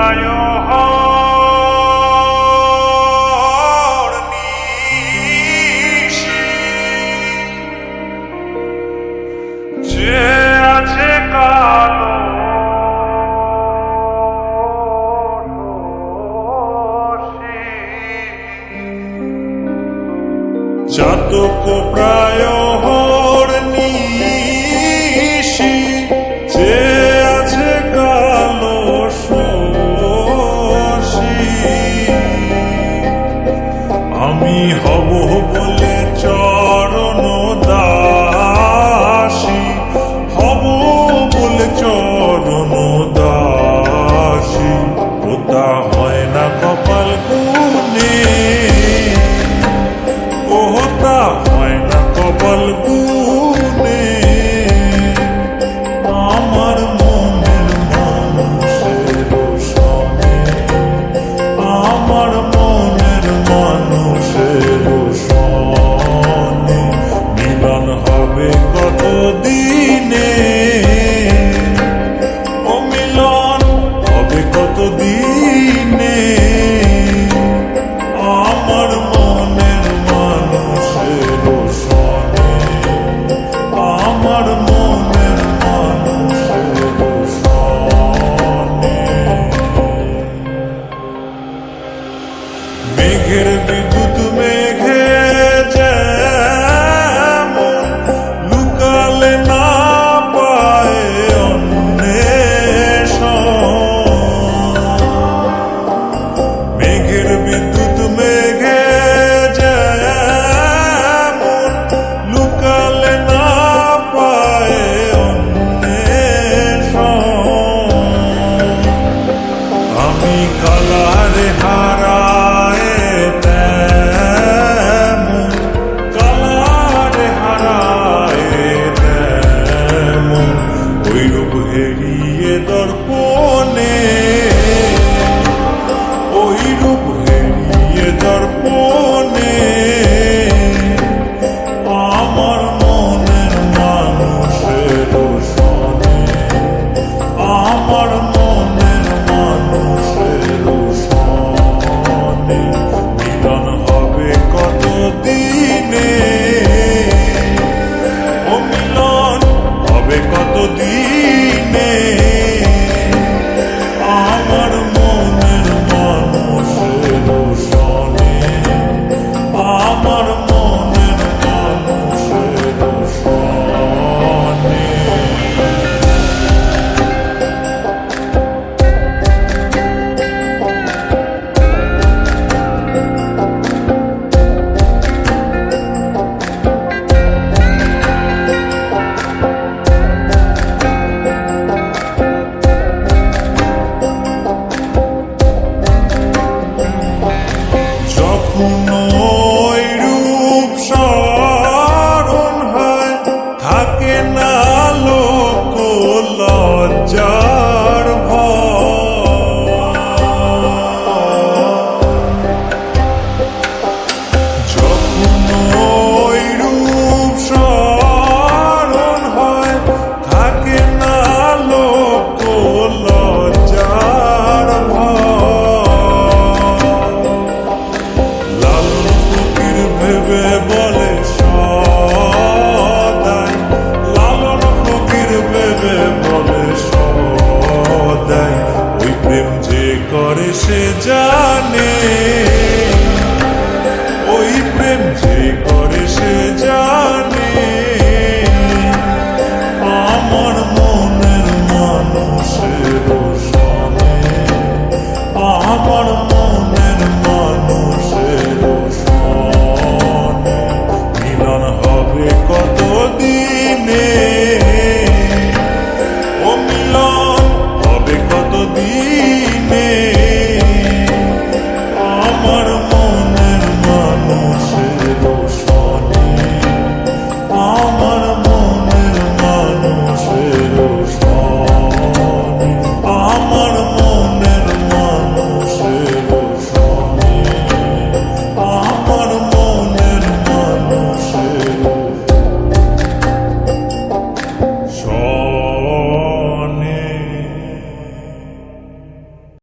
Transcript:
প্রায় নিশি যে আছে কালো চাতক প্রায় নিশি যে আছে কালো শশী আমি হব বলে চরণ দাসী হব বলে চরণ দাসী ওটা হয় না কপাল গুনে ওটা হয় না কপাল গুনে আমার মনের মানুষের সনে আমার মনের মানুষের সনে মিলন হবে কত দিনে ও মিলন হবে কত দিনে আমার মনের মানুষের সনে আমার মনের মানুষের সনে মেঘের বিদ্যুৎ মেঘে যেমন লুকালে না পায় অন্বেষণ মেঘের বিদ্যুৎ মেঘে যেমন লুকালে না পায় অন্বেষণ আমি কালারে হারায় তেমন কালারে হারায় তেমন ওই রূপ হেরিয়ে দর্পণে ওই রূপ হেরিয়ে দর্পণে আমার মনের মানুষের সনে আমার মনের মানুষের সনে মিলন হবে কত দিনে ও মিলন হবে কত দিনে আমার মনের মানুষের সনে আমার মনের মানুষের সনে যখন ওই রূপ স্মরণ হয় থাকে না লোক লজ্জার ভয় যখন ওই রূপ স্মরণ হয় থাকে না লোক লজ্জার লালন ফকির ভেবে বলে সদাই লালন ফকির ভেবে বলে সদাই ওই প্রেম যে করে সে যায়